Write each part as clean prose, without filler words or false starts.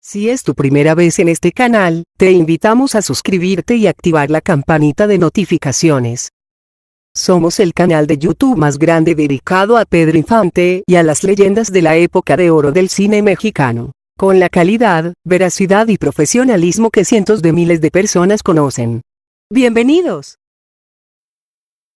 Si es tu primera vez en este canal, te invitamos a suscribirte y activar la campanita de notificaciones. Somos el canal de YouTube más grande dedicado a Pedro Infante y a las leyendas de la época de oro del cine mexicano, con la calidad, veracidad y profesionalismo que cientos de miles de personas conocen. ¡Bienvenidos!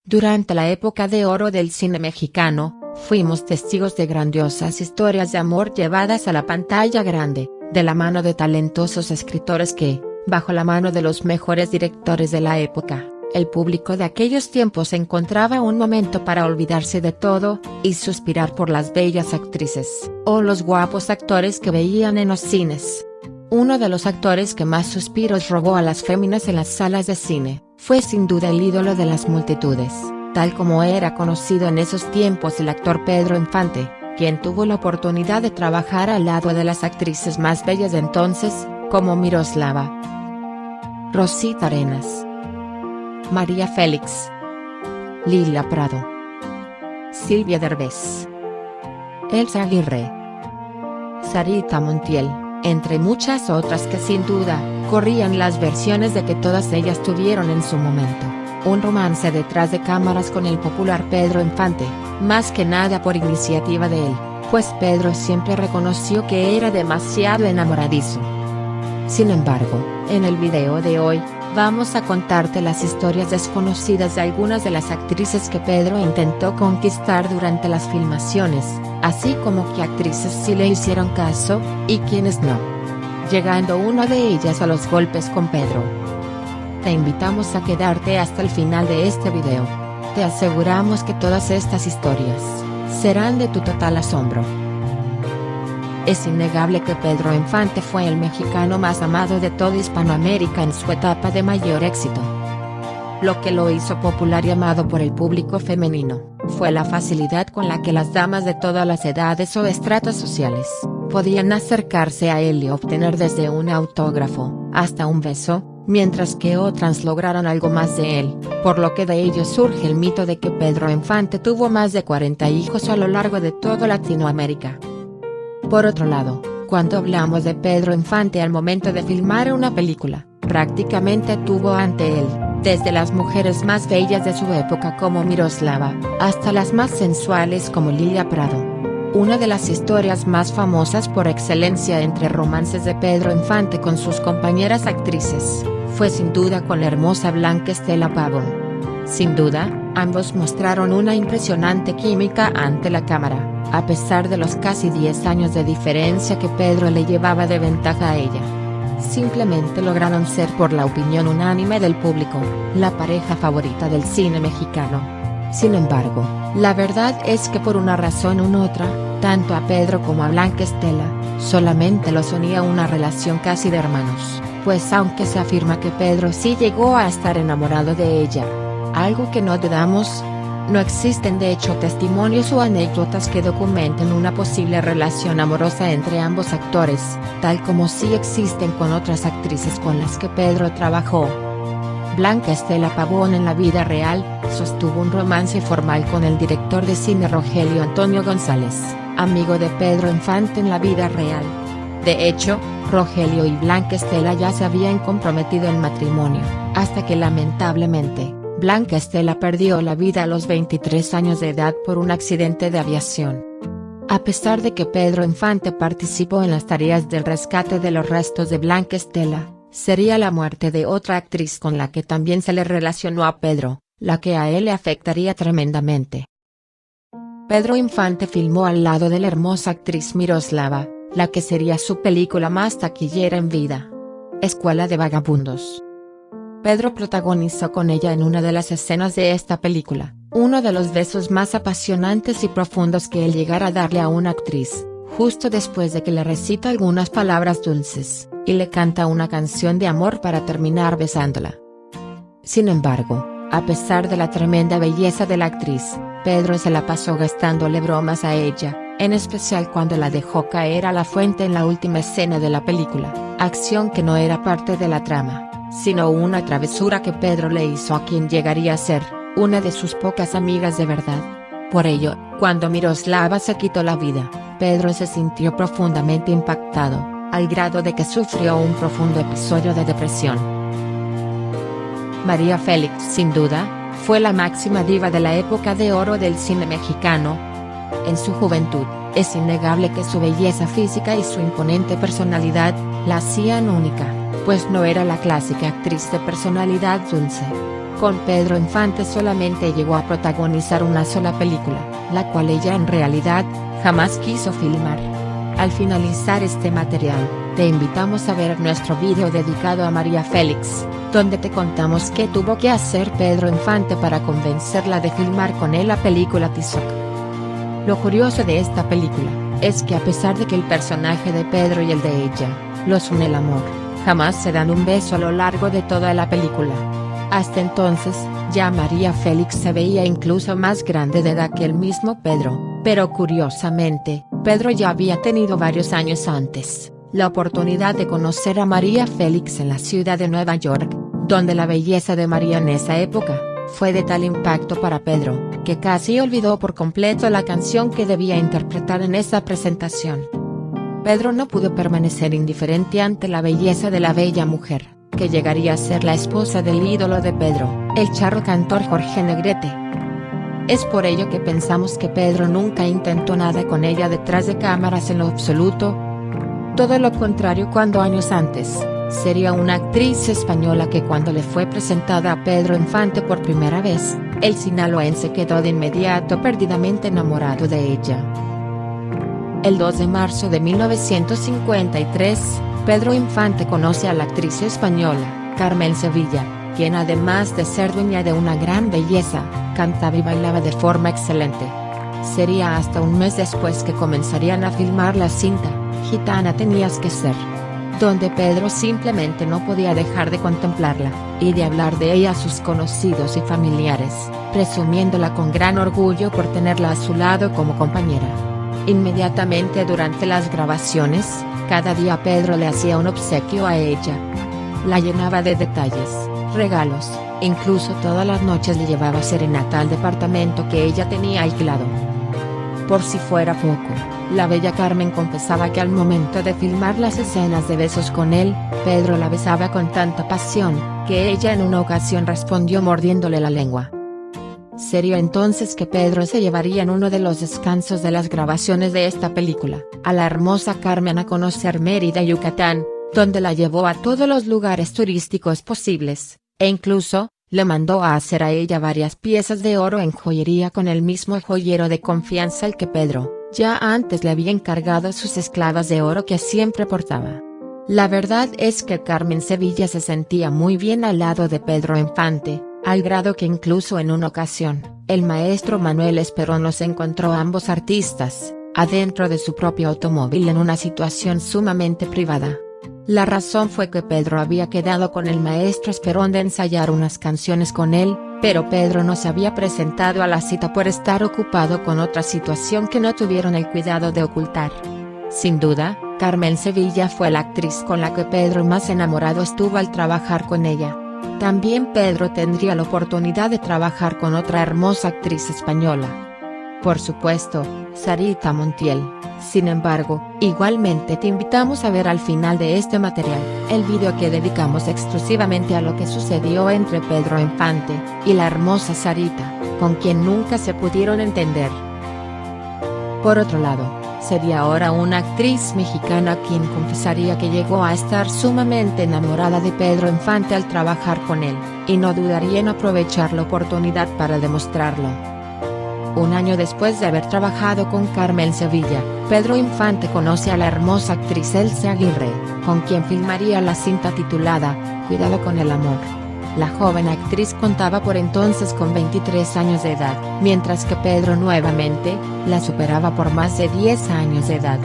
Durante la época de oro del cine mexicano, fuimos testigos de grandiosas historias de amor llevadas a la pantalla grande, de la mano de talentosos escritores que, bajo la mano de los mejores directores de la época, el público de aquellos tiempos encontraba un momento para olvidarse de todo, y suspirar por las bellas actrices, o los guapos actores que veían en los cines. Uno de los actores que más suspiros robó a las féminas en las salas de cine, fue sin duda el ídolo de las multitudes, tal como era conocido en esos tiempos el actor Pedro Infante, quien tuvo la oportunidad de trabajar al lado de las actrices más bellas de entonces, como Miroslava, Rosita Arenas, María Félix, Lilia Prado, Silvia Derbez, Elsa Aguirre, Sarita Montiel, entre muchas otras que sin duda, corrían las versiones de que todas ellas tuvieron en su momento un romance detrás de cámaras con el popular Pedro Infante, más que nada por iniciativa de él, pues Pedro siempre reconoció que era demasiado enamoradizo. Sin embargo, en el video de hoy, vamos a contarte las historias desconocidas de algunas de las actrices que Pedro intentó conquistar durante las filmaciones, así como qué actrices sí le hicieron caso, y quienes no, llegando una de ellas a los golpes con Pedro. Te invitamos a quedarte hasta el final de este video. Te aseguramos que todas estas historias serán de tu total asombro. Es innegable que Pedro Infante fue el mexicano más amado de toda Hispanoamérica en su etapa de mayor éxito. Lo que lo hizo popular y amado por el público femenino, fue la facilidad con la que las damas de todas las edades o estratos sociales, podían acercarse a él y obtener desde un autógrafo, hasta un beso, mientras que otras lograron algo más de él, por lo que de ello surge el mito de que Pedro Infante tuvo más de 40 hijos a lo largo de toda Latinoamérica. Por otro lado, cuando hablamos de Pedro Infante al momento de filmar una película, prácticamente tuvo ante él, desde las mujeres más bellas de su época como Miroslava, hasta las más sensuales como Lilia Prado. Una de las historias más famosas por excelencia entre romances de Pedro Infante con sus compañeras actrices, fue sin duda con la hermosa Blanca Estela Pavón. Sin duda, ambos mostraron una impresionante química ante la cámara, a pesar de los casi 10 años de diferencia que Pedro le llevaba de ventaja a ella. Simplemente lograron ser, por la opinión unánime del público, la pareja favorita del cine mexicano. Sin embargo, la verdad es que por una razón u otra, tanto a Pedro como a Blanca Estela, solamente los unía una relación casi de hermanos, pues aunque se afirma que Pedro sí llegó a estar enamorado de ella, algo que no dudamos, no existen de hecho testimonios o anécdotas que documenten una posible relación amorosa entre ambos actores, tal como sí existen con otras actrices con las que Pedro trabajó. Blanca Estela Pavón en la vida real, sostuvo un romance formal con el director de cine Rogelio Antonio González, amigo de Pedro Infante en la vida real. De hecho, Rogelio y Blanca Estela ya se habían comprometido en matrimonio, hasta que lamentablemente, Blanca Estela perdió la vida a los 23 años de edad por un accidente de aviación. A pesar de que Pedro Infante participó en las tareas del rescate de los restos de Blanca Estela, sería la muerte de otra actriz con la que también se le relacionó a Pedro, la que a él le afectaría tremendamente. Pedro Infante filmó al lado de la hermosa actriz Miroslava, la que sería su película más taquillera en vida, Escuela de Vagabundos. Pedro protagonizó con ella en una de las escenas de esta película, uno de los besos más apasionantes y profundos que él llegara a darle a una actriz, justo después de que le recita algunas palabras dulces, y le canta una canción de amor para terminar besándola. Sin embargo, a pesar de la tremenda belleza de la actriz, Pedro se la pasó gastándole bromas a ella, en especial cuando la dejó caer a la fuente en la última escena de la película, acción que no era parte de la trama, sino una travesura que Pedro le hizo a quien llegaría a ser una de sus pocas amigas de verdad. Por ello, cuando Miroslava se quitó la vida, Pedro se sintió profundamente impactado, al grado de que sufrió un profundo episodio de depresión. María Félix, sin duda, fue la máxima diva de la época de oro del cine mexicano. En su juventud, es innegable que su belleza física y su imponente personalidad la hacían única, pues no era la clásica actriz de personalidad dulce. Con Pedro Infante solamente llegó a protagonizar una sola película, la cual ella en realidad jamás quiso filmar. Al finalizar este material, te invitamos a ver nuestro video dedicado a María Félix, donde te contamos qué tuvo que hacer Pedro Infante para convencerla de filmar con él la película Tizoc. Lo curioso de esta película, es que a pesar de que el personaje de Pedro y el de ella, los une el amor, jamás se dan un beso a lo largo de toda la película. Hasta entonces, ya María Félix se veía incluso más grande de edad que el mismo Pedro, pero curiosamente, Pedro ya había tenido varios años antes la oportunidad de conocer a María Félix en la ciudad de Nueva York, donde la belleza de María en esa época fue de tal impacto para Pedro, que casi olvidó por completo la canción que debía interpretar en esa presentación. Pedro no pudo permanecer indiferente ante la belleza de la bella mujer, que llegaría a ser la esposa del ídolo de Pedro, el charro cantor Jorge Negrete. Es por ello que pensamos que Pedro nunca intentó nada con ella detrás de cámaras en lo absoluto. Todo lo contrario, cuando años antes, sería una actriz española que cuando le fue presentada a Pedro Infante por primera vez, el sinaloense quedó de inmediato perdidamente enamorado de ella. El 2 de marzo de 1953, Pedro Infante conoce a la actriz española, Carmen Sevilla, quien además de ser dueña de una gran belleza, cantaba y bailaba de forma excelente. Sería hasta un mes después que comenzarían a filmar la cinta, Gitana tenías que ser, donde Pedro simplemente no podía dejar de contemplarla, y de hablar de ella a sus conocidos y familiares, presumiéndola con gran orgullo por tenerla a su lado como compañera. Inmediatamente durante las grabaciones, cada día Pedro le hacía un obsequio a ella. La llenaba de detalles, regalos, incluso todas las noches le llevaba serenata al departamento que ella tenía alquilado. Por si fuera poco, la bella Carmen confesaba que al momento de filmar las escenas de besos con él, Pedro la besaba con tanta pasión, que ella en una ocasión respondió mordiéndole la lengua. Sería entonces que Pedro se llevaría en uno de los descansos de las grabaciones de esta película, a la hermosa Carmen a conocer Mérida, Yucatán, donde la llevó a todos los lugares turísticos posibles, e incluso, le mandó a hacer a ella varias piezas de oro en joyería con el mismo joyero de confianza al que Pedro, ya antes le había encargado sus esclavas de oro que siempre portaba. La verdad es que Carmen Sevilla se sentía muy bien al lado de Pedro Infante, al grado que incluso en una ocasión, el maestro Manuel Esperón los encontró a ambos artistas, adentro de su propio automóvil en una situación sumamente privada. La razón fue que Pedro había quedado con el maestro Esperón de ensayar unas canciones con él, pero Pedro no se había presentado a la cita por estar ocupado con otra situación que no tuvieron el cuidado de ocultar. Sin duda, Carmen Sevilla fue la actriz con la que Pedro más enamorado estuvo al trabajar con ella. También Pedro tendría la oportunidad de trabajar con otra hermosa actriz española. Por supuesto, Sarita Montiel. Sin embargo, igualmente te invitamos a ver al final de este material, el video que dedicamos exclusivamente a lo que sucedió entre Pedro Infante y la hermosa Sarita, con quien nunca se pudieron entender. Por otro lado, sería ahora una actriz mexicana quien confesaría que llegó a estar sumamente enamorada de Pedro Infante al trabajar con él, y no dudaría en aprovechar la oportunidad para demostrarlo. Un año después de haber trabajado con Carmen Sevilla, Pedro Infante conoce a la hermosa actriz Elsa Aguirre, con quien filmaría la cinta titulada, Cuidado con el amor. La joven actriz contaba por entonces con 23 años de edad, mientras que Pedro nuevamente, la superaba por más de 10 años de edad.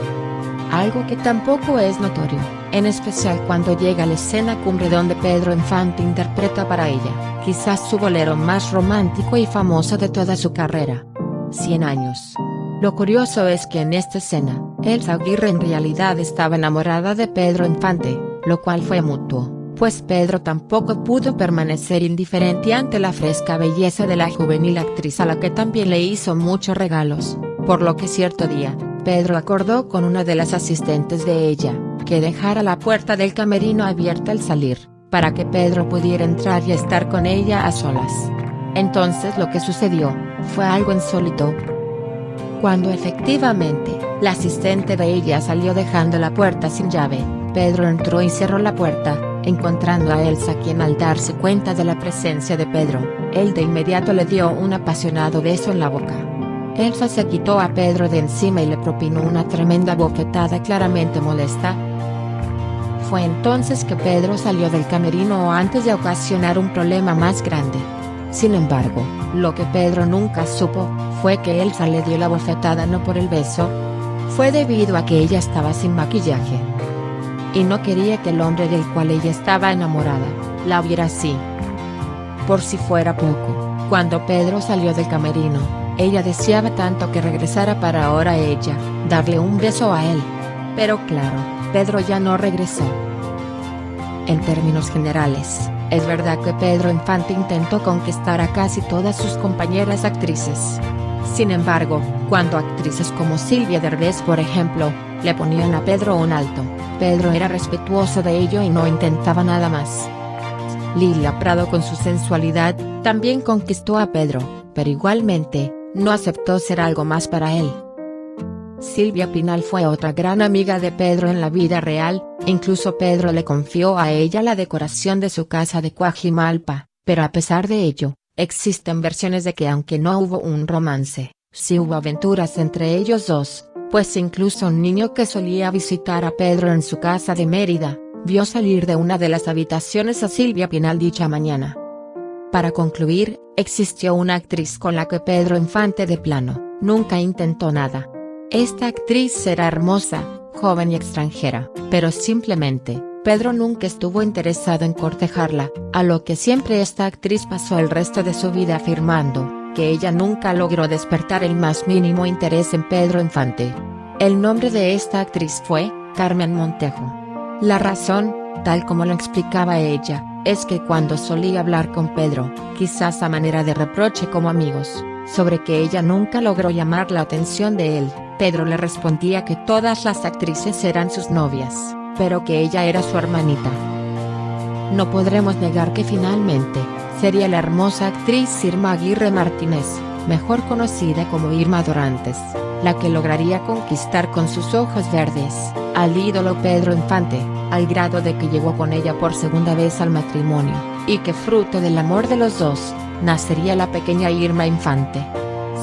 Algo que tampoco es notorio, en especial cuando llega la escena cumbre donde Pedro Infante interpreta para ella, quizás su bolero más romántico y famoso de toda su carrera. 100 años. Lo curioso es que en esta escena, Elsa Aguirre en realidad estaba enamorada de Pedro Infante, lo cual fue mutuo, pues Pedro tampoco pudo permanecer indiferente ante la fresca belleza de la juvenil actriz a la que también le hizo muchos regalos, por lo que cierto día, Pedro acordó con una de las asistentes de ella, que dejara la puerta del camerino abierta al salir, para que Pedro pudiera entrar y estar con ella a solas. Entonces lo que sucedió, fue algo insólito. Cuando efectivamente, la asistente de ella salió dejando la puerta sin llave, Pedro entró y cerró la puerta, encontrando a Elsa, quien al darse cuenta de la presencia de Pedro, él de inmediato le dio un apasionado beso en la boca. Elsa se quitó a Pedro de encima y le propinó una tremenda bofetada claramente molesta. Fue entonces que Pedro salió del camerino antes de ocasionar un problema más grande. Sin embargo, lo que Pedro nunca supo, fue que Elsa le dio la bofetada no por el beso. Fue debido a que ella estaba sin maquillaje. Y no quería que el hombre del cual ella estaba enamorada, la viera así. Por si fuera poco, cuando Pedro salió del camerino, ella deseaba tanto que regresara para ahora ella, darle un beso a él. Pero claro, Pedro ya no regresó. En términos generales, es verdad que Pedro Infante intentó conquistar a casi todas sus compañeras actrices. Sin embargo, cuando actrices como Silvia Derbez, por ejemplo, le ponían a Pedro un alto, Pedro era respetuoso de ello y no intentaba nada más. Lilia Prado, con su sensualidad, también conquistó a Pedro, pero igualmente, no aceptó ser algo más para él. Silvia Pinal fue otra gran amiga de Pedro en la vida real, incluso Pedro le confió a ella la decoración de su casa de Coajimalpa, pero a pesar de ello, existen versiones de que aunque no hubo un romance, sí hubo aventuras entre ellos dos, pues incluso un niño que solía visitar a Pedro en su casa de Mérida, vio salir de una de las habitaciones a Silvia Pinal dicha mañana. Para concluir, existió una actriz con la que Pedro Infante de plano, nunca intentó nada. Esta actriz era hermosa, joven y extranjera, pero simplemente, Pedro nunca estuvo interesado en cortejarla, a lo que siempre esta actriz pasó el resto de su vida afirmando, que ella nunca logró despertar el más mínimo interés en Pedro Infante. El nombre de esta actriz fue, Carmen Montejo. La razón, tal como lo explicaba ella, es que cuando solía hablar con Pedro, quizás a manera de reproche como amigos, sobre que ella nunca logró llamar la atención de él, Pedro le respondía que todas las actrices eran sus novias, pero que ella era su hermanita. No podremos negar que finalmente, sería la hermosa actriz Irma Aguirre Martínez, mejor conocida como Irma Dorantes, la que lograría conquistar con sus ojos verdes, al ídolo Pedro Infante, al grado de que llegó con ella por segunda vez al matrimonio, y que fruto del amor de los dos, nacería la pequeña Irma Infante.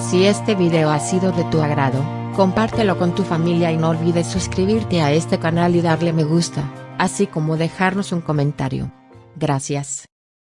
Si este video ha sido de tu agrado, compártelo con tu familia y no olvides suscribirte a este canal y darle me gusta, así como dejarnos un comentario. Gracias.